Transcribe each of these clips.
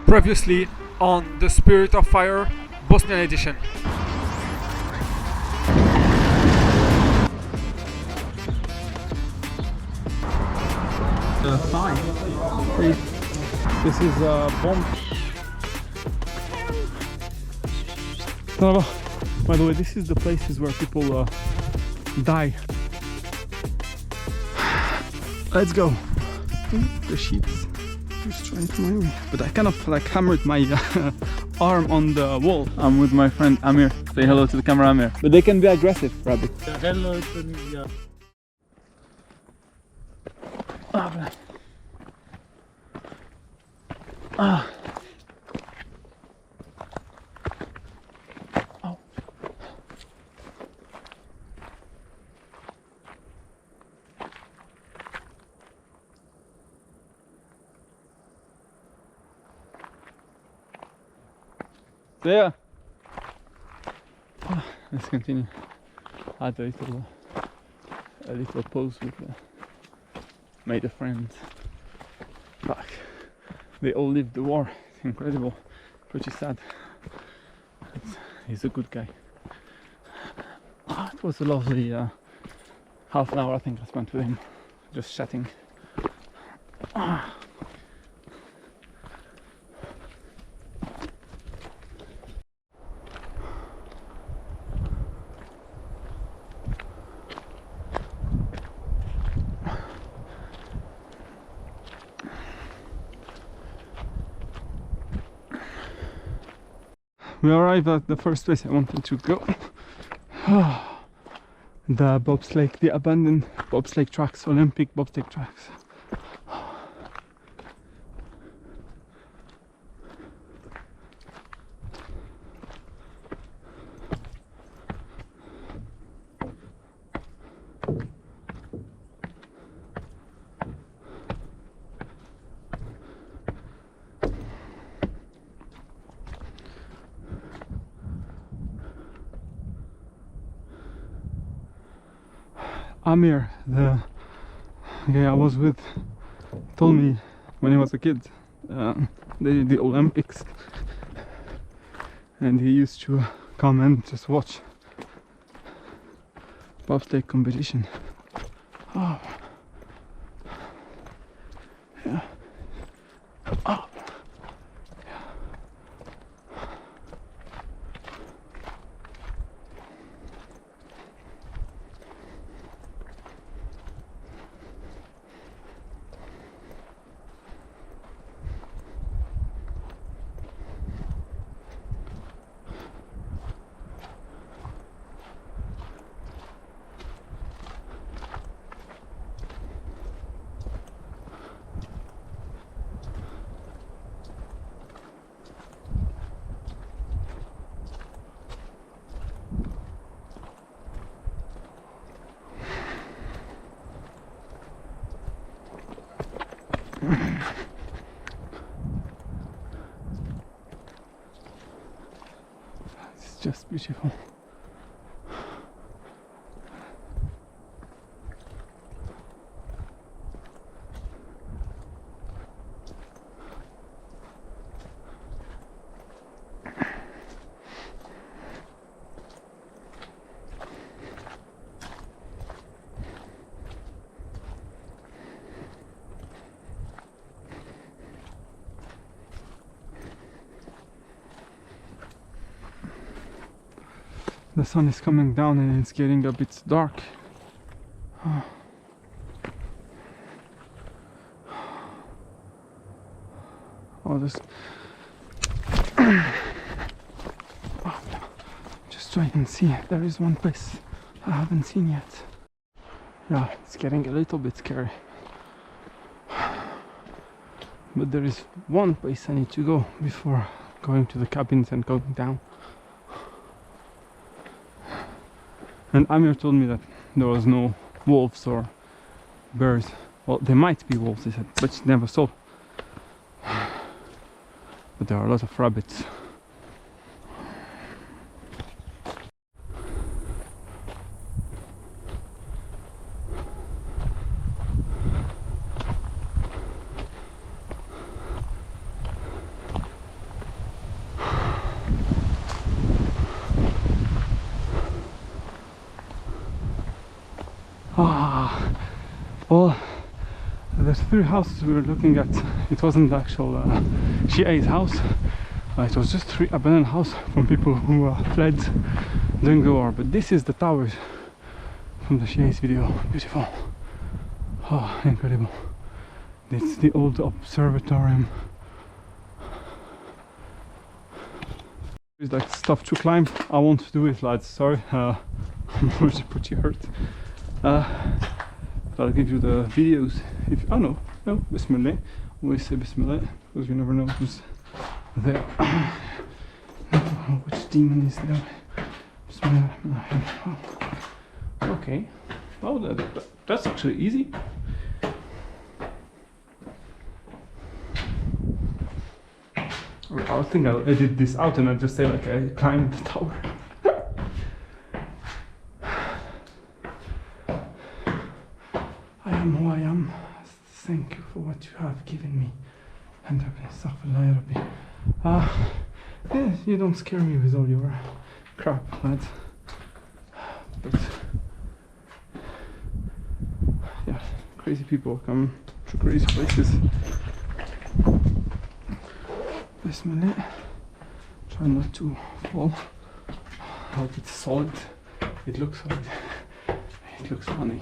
Previously on the Spirit of Fire Bosnian edition. Hi. This is a bomb. By the way, this is the places where people die. Let's go. The sheets just trying to my way, but I kind of like hammered my arm on the wall. I'm with my friend Amir. Say hello to the camera, Amir. But they can be aggressive, rabbit. Hello, Tunisia. Ah. Oh. There. Let's continue. Had a little pose with made a friend. Fuck. They all lived the war. It's incredible. Pretty sad. He's a good guy. It was a lovely half an hour I think I spent with him, just chatting. We arrived at the first place I wanted to go. The bobsleigh, the abandoned bobsleigh tracks, Olympic bobsleigh tracks. Amir, the guy I was with, told me when he was a kid they did the Olympics and he used to come and just watch bobsleigh competition. Oh. Yeah. Oh. It's just beautiful. The sun is coming down and it's getting a bit dark. Oh, this. Just try and see. There is one place I haven't seen yet. Yeah, it's getting a little bit scary. But there is one place I need to go before going to the cabins and going down. And Amir told me that there was no wolves or bears. Well, there might be wolves, he said, but he never saw. But there are a lot of rabbits. Well, there's 3 houses we were looking at. It wasn't the actual Shia's house. It was just 3 abandoned houses from people who fled during the war. But this is the towers from the Shia's video. Beautiful. Oh, incredible. It's the old observatory. It's like stuff to climb. I won't do it, lads. Sorry. I'm already pretty hurt. But I'll give you the videos. If no, Bismillah. Always say Bismillah because you never know who's there. Which demon is there? Bismillah. Okay. Oh, that's actually easy. I think I'll edit this out and I'll just say like I climbed the tower. I am who I am. Thank you for what you have given me. And yeah, you don't scare me with all your crap, lads. But yeah, crazy people come to crazy places. Bismillah. Try not to fall. I hope it's solid. It looks solid. It looks funny.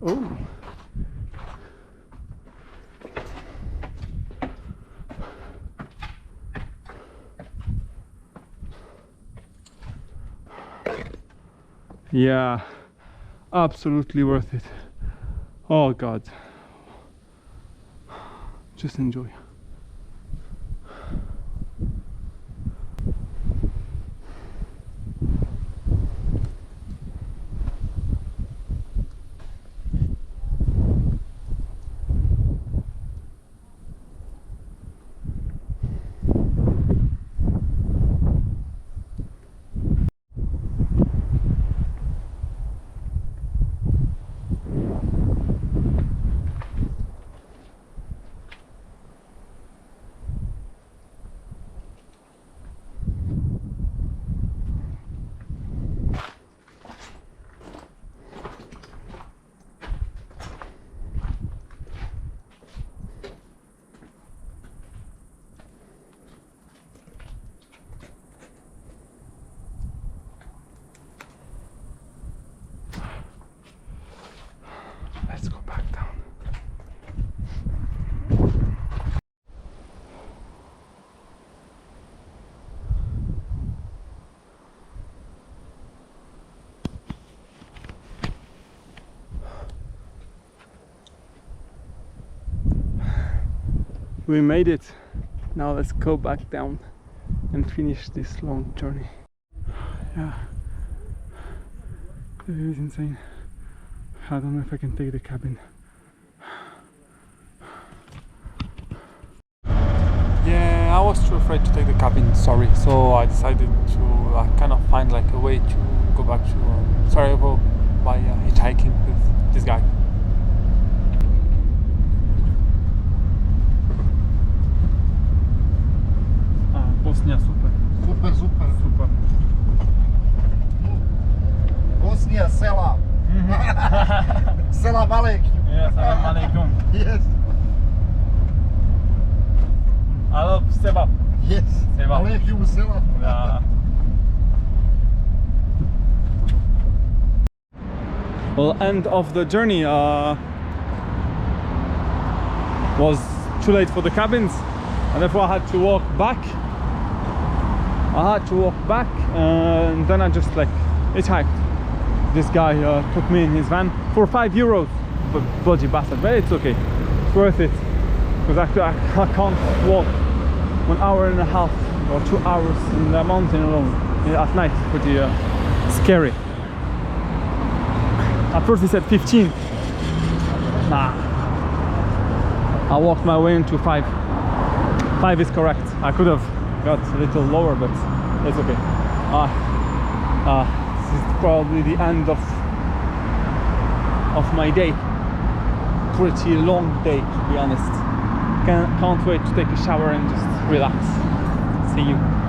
Oh. Yeah, absolutely worth it. Oh God, just enjoy. Let's go back down. We made it. Now let's go back down and finish this long journey. Yeah, it is insane. I don't know if I can take the cabin. Yeah, I was too afraid to take the cabin, sorry. So I decided to kind of find like a way to go back to Sarajevo by hitchhiking with this guy. Bosnia, super. Super. Bosnia, sela. Salam alaikum. Yeah, salam alaikum. Yes. I love cevap. Yes. Cevap. Alaikum salam. Yeah. Well, end of the journey was too late for the cabins, and therefore I had to walk back. And then I just like hitchhiked. This guy took me in his van for €5, but bloody bastard. But it's okay, it's worth it, because actually I can't walk 1 hour and a half or 2 hours in the mountain alone at night. It's pretty scary. At first he said 15. Nah, I walked my way into 5. 5 is correct. I could have got a little lower, but it's okay. This is probably the end of of my day. Pretty long day, to be honest. Can't wait to take a shower and just relax. See you.